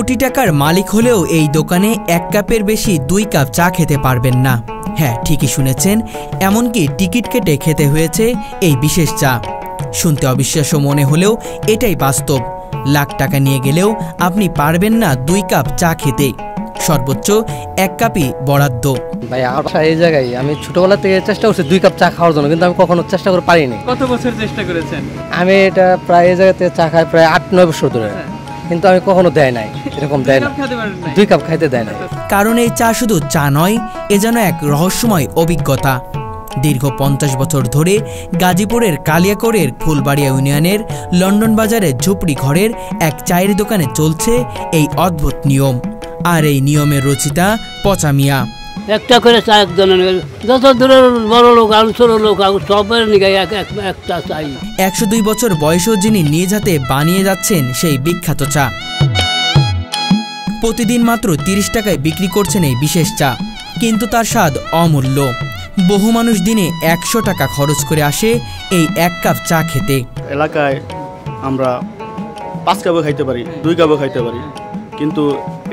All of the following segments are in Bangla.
কোটি টাকার মালিক হলেও এই দোকানে 1 কাপের বেশি 2 কাপ চা খেতে পারবেন না। হ্যাঁ, ঠিকই শুনেছেন, এমনকি টিকিট কেটে খেতে হয়েছে এই বিশেষ চা। শুনতে অবিশ্বাস্য মনে হলেও এটাই বাস্তব। লাখ টাকা নিয়ে গেলেও আপনি পারবেন না 2 কাপ চা খেতে, সর্বোচ্চ 1 কাপই বরাদ্দ। ভাই এই জায়গায় আমি ছোটবেলা থেকে চেষ্টা করছি 2 কাপ চা খাওয়ার জন্য, কিন্তু আমি কখনো চেষ্টা করে পারিনি। কত বছর চেষ্টা করেছেন? আমি এটা প্রায় এই জায়গা থেকে চা খাই প্রায় 8-9 বছর ধরে, কিন্তু আমি কখনো দেয় নাই, এরকম দেয় না, 2 কাপ খাইতে দেয় না। কারণ এই চা শুধু চা নয়, এ যেন এক রহস্যময় অভিজ্ঞতা। দীর্ঘ 50 বছর ধরে গাজীপুরের কালিয়াকৈরের ফুলবাড়িয়া ইউনিয়নের লন্ডন বাজারের ঝুপড়ি ঘরের এক চায়ের দোকানে চলছে এই অদ্ভুত নিয়ম। আর এই নিয়মের রচিতা পচা মিয়া। একটা করে চা একজনের, যত দূরের বড় লোক আর ছোট লোক সবের নিগাই একটা চাই। 102 বছর বয়সেও যিনি নিজ হাতে বানিয়ে যাচ্ছেন সেই বিখ্যাত চা। প্রতিদিন মাত্র 30 টাকায় বিক্রি করছেন এই বিশেষ চা, কিন্তু তার স্বাদ অমূল্য। বহু মানুষ দিনে 100 টাকা খরচ করে আসে এই 1 কাপ চা খেতে। এলাকায় আমরা 5 কাপও খাইতে পারি, 2 কাপও খাইতে পারি, কিন্তু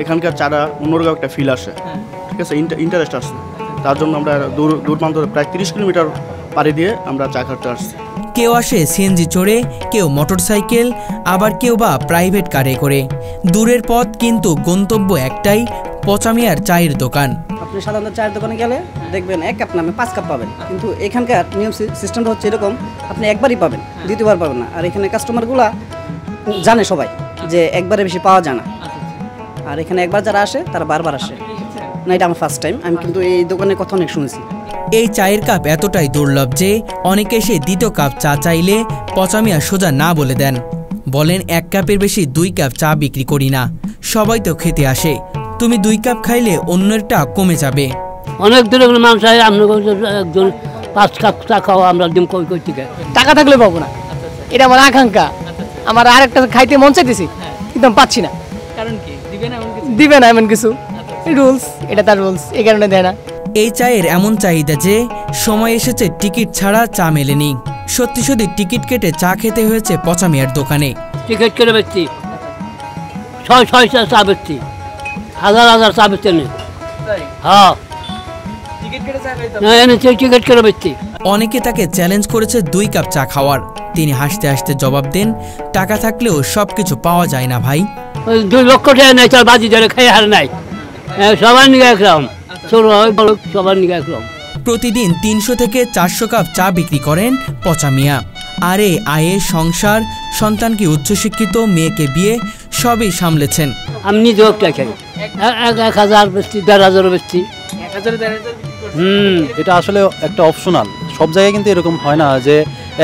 এখানকার চাটা অন্যরকম একটা ফিল আসে, ঠিক আছে, ইন্টারেস্ট আসছে। তার জন্য আমরা দূর প্রান্ত প্রায় 30 কিলোমিটার পাড়ি দিয়ে আমরা চা খাতে আসছি। কেউ আসে সিএনজি চড়ে, কেউ মোটরসাইকেল, আবার কেউ বা প্রাইভেট কারে করে। দূরের পথ, কিন্তু গন্তব্য একটাই, পচা মিয়ার চায়ের দোকান। আপনি সাধারণত চায়ের দোকানে গেলে দেখবেন 1 কাপ নামে 5 কাপ পাবেন, কিন্তু এখানকার নিয়ম সিস্টেমটা হচ্ছে এরকম, আপনি একবারই পাবেন, দ্বিতীয়বার পাবেন না। আর এখানে কাস্টমারগুলা জানে সবাই যে একবারে বেশি পাওয়া যায় না, আর এখানে একবার যারা আসে তারা বারবার আসে না। এটা আমার ফার্স্ট টাইম, আমি কিন্তু এই দোকানের কথা অনেক শুনেছি। এই চায়ের কাপ এতটাই দুর্লভ যে অনেকে এসে দ্বিতীয় কাপ চা চাইলে পচা মিয়া সোজা না বলে দেন। বলেন, 1 কাপের বেশি 2 কাপ চা বিক্রি করি না, সবাই তো খেতে আসে, তুমি 2 কাপ খাইলে অন্যেরটা কমে যাবে। অনেক দূরে মানুষ হয়, একজন 5 কাপ চা খাওয়া আমরা দিন কই থেকে টাকা থাকলে পাবো না, এটা আমার আকাঙ্ক্ষা। আমার আরেকটা খাইতে মন চাইতেছি, কিন্তু পাচ্ছি না। কারণ কি? দিবে না এমন কিছু রুলস, এটা তার রুলস, এই কারণে দেয় না। এই চায়ের এমন চাহিদা যে সময় এসেছে টিকিট ছাড়া চা মেলেনি। সত্যি সত্যি টিকিট কেটে চা খেতে হয়েছে পচা মিয়ার দোকানে। টিকিট কেটে বেচছি, 600 চা বেচছি, 1000 চা বেচতে নেই। হ্যাঁ, টিকিট কেটে বেচছি। অনেকে তাকে চ্যালেঞ্জ করেছে 2 কাপ চা খাওয়ার। তিনি হাসতে হাসতে জবাব দেন, টাকা থাকলেও সবকিছু পাওয়া যায় না ভাই। 2 লক্ষ টাকা নাই, চল বাজি ধরে খেয়ে হার নাই, সবার নিয়ে একরকম, সবার নিয়ে একরকম। প্রতিদিন 300 থেকে 400 কাপ চা বিক্রি করেন পচা মিয়া। আর এই আয়ে সংসার, সন্তানকে উচ্চশিক্ষিত, মেয়েকে বিয়ে, সবই সামলেছেন। আমি নিজেও একটা খাই, 1000 বেচছি, 1500 বেচছি। এটা আসলে একটা অপশনাল, সব জায়গায় কিন্তু এরকম হয় না যে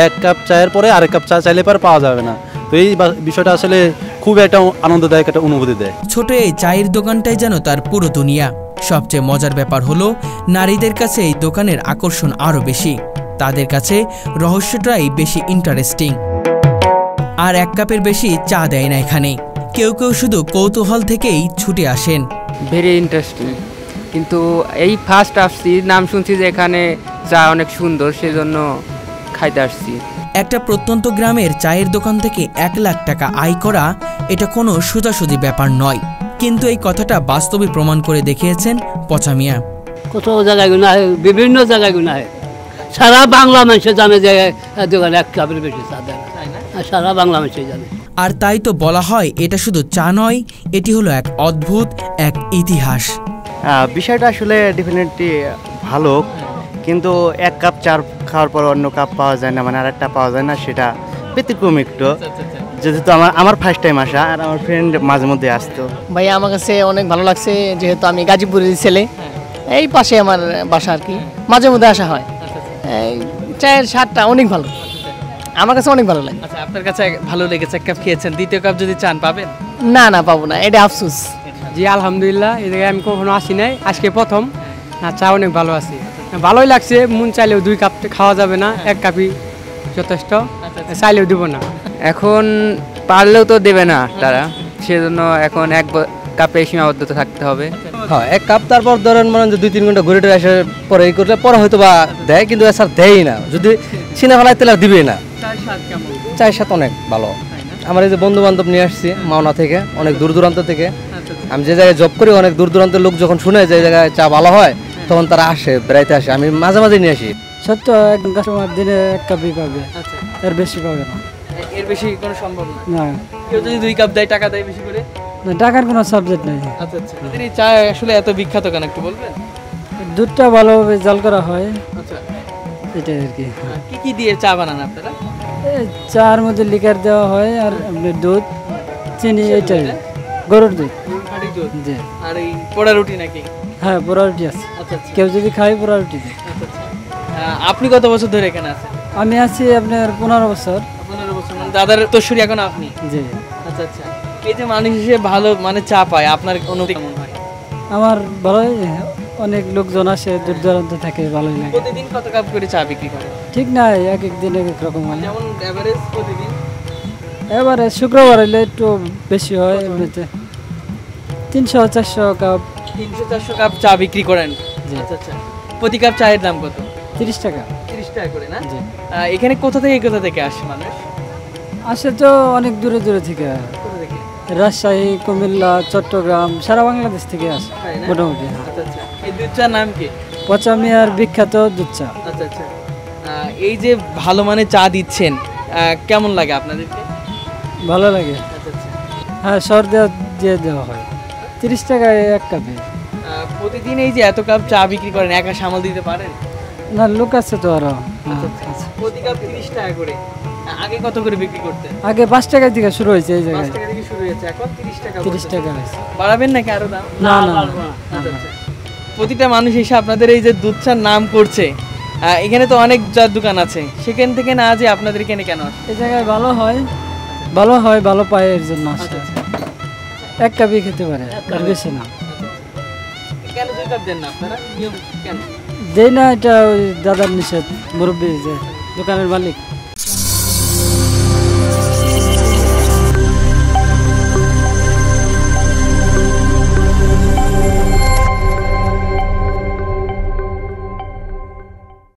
1 কাপ চায়ের পরে আরেক কাপ চা চাইলে পরে পাওয়া যাবে না। তো এই বিষয়টা আসলে খুব একটা আনন্দদায়ক একটা অনুভূতি দেয়। ছোট এই চায়ের দোকানটাই যেন তার পুরো দুনিয়া। সবচেয়ে মজার ব্যাপার হলো, নারীদের কাছে এই দোকানের আকর্ষণ আরো বেশি। তাদের কাছে রহস্যটাই বেশি ইন্টারেস্টিং। আর 1 কাপের বেশি চা দেয় না এখানে। কেউ কেউ শুধু কৌতূহল থেকেই ছুটে আসেন। ভেরি ইন্টারেস্টিং, কিন্তু এই ফার্স্ট আসছি, নাম শুনছি যে এখানে চা অনেক সুন্দর, সেজন্য খাইতে আসছি। একটা প্রত্যন্ত গ্রামের চায়ের দোকান থেকে 1 লাখ টাকা আয় করা, এটা কোনো সোজাসুজি ব্যাপার নয়। কিন্তু এই কথাটা বাস্তবে প্রমাণ করে দেখিয়েছেন পচা মিয়া। কত জায়গায় গুণা হয়, বিভিন্ন জায়গায় গুণা হয়। সারা বাংলা মানুষের জানে যে দোকানে 1 কাপের বেশি চা দেয়, সারা বাংলা মানুষের জানে। আর তাই তো বলা হয়, এটা শুধু চা নয়, এটি হলো এক অদ্ভুত এক ইতিহাস। বিষয়টা আসলে ডেফিনেটলি ভালো, কিন্তু 1 কাপ চা খাওয়ার পর অন্য কাপ পাওয়া যায় না, মানে আরেকটা পাওয়া যায় না, সেটা ব্যতিক্রম একটু। যেহেতু আমার ফার্স্ট টাইম আসা, আর আমার ফ্রেন্ড মাঝে মধ্যে আসতো। ভাই আমার কাছে অনেক ভালো লাগছে, যেহেতু আমি গাজীপুরের ছেলে, এই পাশে আমার বাসা, আর কি মাঝে মধ্যে আসা হয়। এই চায়ের স্বাদটা অনেক ভালো, আমার কাছে অনেক ভালো লাগে। আচ্ছা, আপনার কাছে ভালো লেগেছে, 1 কাপ খেয়েছেন, দ্বিতীয় কাপ যদি চান পাবেন? না পাবো না, এটা আফসোস। জি আলহামদুলিল্লাহ, এই জায়গায় আমি কখনো আসি নাই, আজকে প্রথম। না, চা অনেক ভালো আছে, ভালোই লাগছে। মন চাইলেও 2 কাপ খাওয়া যাবে না, 1 কাপই যথেষ্ট, চাইলেও দিব না। এখন পারলেও তো দেবে না তারা, সেজন্য এখন 1 কাপে সীমাবদ্ধতা থাকতে হবে। হ্যাঁ, 1 কাপ, তারপর ধরেন মানে 2-3 ঘন্টা ঘুরে টুরে আসার পরে এই করলে পরে হয়তো বা দেয়, কিন্তু এছাড়া দেয়ই না। যদি চিনে ফেলায় তাহলে দিবে না। চায়ের স্বাদ অনেক ভালো, আমার এই যে বন্ধু বান্ধব নিয়ে আসছি মাওনা থেকে, অনেক দূর দূরান্ত থেকে। আমি যে জায়গায় জব করি অনেক দূর দূরান্তের লোক যখন শুনে যে এই জায়গায় চা ভালো হয় তখন তারা আসে, বেড়াইতে আসে। আমি মাঝে মাঝে নিয়ে আসি। সত্য একজন কাস্টমার দিনে 1 কাপই পাবে, আচ্ছা, এর বেশি পাবে না। এর বেশি কোনো সম্ভব না। না, কেউ যদি 2 কাপ দেয়, টাকা দেয় বেশি করে? না, টাকার কোনো সাবজেক্ট নেই। আচ্ছা আচ্ছা। এই চা আসলে এত বিখ্যাত কেন একটু বলবেন? দুধটা ভালোভাবে জাল করা হয়, আচ্ছা, এটাই আর কি। কি কি দিয়ে চা বানান আপনারা? এই চার মধ্যে লিকার দেওয়া হয় আর আপনার দুধ, চিনি, এইটাই। গরুর দুধ, খাঁটি দুধ। জি। আর এই পোড়া রুটি নাকি? হ্যাঁ, পোড়া রুটি আছে। আচ্ছা আচ্ছা। কেউ যদি খায় পোড়া রুটি দেয়। আচ্ছা আচ্ছা। আপনি কত বছর ধরে এখানে আছেন? আমি আছি আপনার 15 বছর। 15 বছর। মানে দাদার উত্তরসূরি এখন আপনি? জি। আচ্ছা আচ্ছা। এই যে মানুষ হিসেবে ভালো মানে চা পায়, আপনার অনুভূতি কেমন হয়? আমার ভালোই, অনেক লোকজন আসে দূর দূরান্ত থেকে, ভালোই লাগে। প্রতিদিন কত কাপ করে চা বিক্রি করে? ঠিক নাই, এক এক দিন এক এক রকম হয়। যেমন এভারেজ প্রতিদিন? এবারে শুক্রবার হলে একটু বেশি হয়, এমনিতে 300-400 কাপ। 300-400 কাপ চা বিক্রি করেন? আচ্ছা আচ্ছা। প্রতি কাপ চায়ের দাম কত? 30 টাকা। 30 টাকা করে না? এখানে কোথা থেকে আসে মানুষ? আসে তো অনেক দূরে দূরে থেকে, কোথা থেকে? রাজশাহী, কুমিল্লা, চট্টগ্রাম, সারা বাংলাদেশ থেকে আসে মোটামুটি। আচ্ছা আচ্ছা। এই দুধ চার নাম কি? পচামিয়ার বিখ্যাত দুধ চা। আচ্ছা আচ্ছা। এই যে ভালো মানে চা দিচ্ছেন, কেমন লাগে আপনাদেরকে? ভালো লাগে। আচ্ছা আচ্ছা। হ্যাঁ, সর দিয়ে দেওয়া হয় 30 টাকায় 1 কাপে। প্রতিদিন এই যে এত কাপ চা বিক্রি করেন, একা সামাল দিতে পারেন? না, লোক আছে তো আরো। প্রতি কাপ 30 টাকা করে। আগে কত করে বিক্রি করতেন? আগে 5 টাকা থেকে শুরু হয়েছে এই 5 জায়গায়। টাকা থেকে শুরু হয়েছে, এখন 30 টাকা। 30 টাকা হয়েছে। বাড়াবেন নাকি আরো দাম? না না। আচ্ছা আচ্ছা। প্রতিটা মানুষ এসে আপনাদের এই যে দুধ চার নাম করছে, এখানে তো অনেক চার দোকান আছে, সেখান থেকে না যে আপনাদের এখানে কেন আসে? এই জায়গায় ভালো হয়, ভালো পায়, এর জন্য আসে। 1 কাপই খেতে পারে, আর বেশি না। কেন 2 কাপ দেন না আপনারা? নিয়ম কেন? দেই না, এটা ওই দাদার নিষেধ, মুরব্বী যে দোকানের মালিক।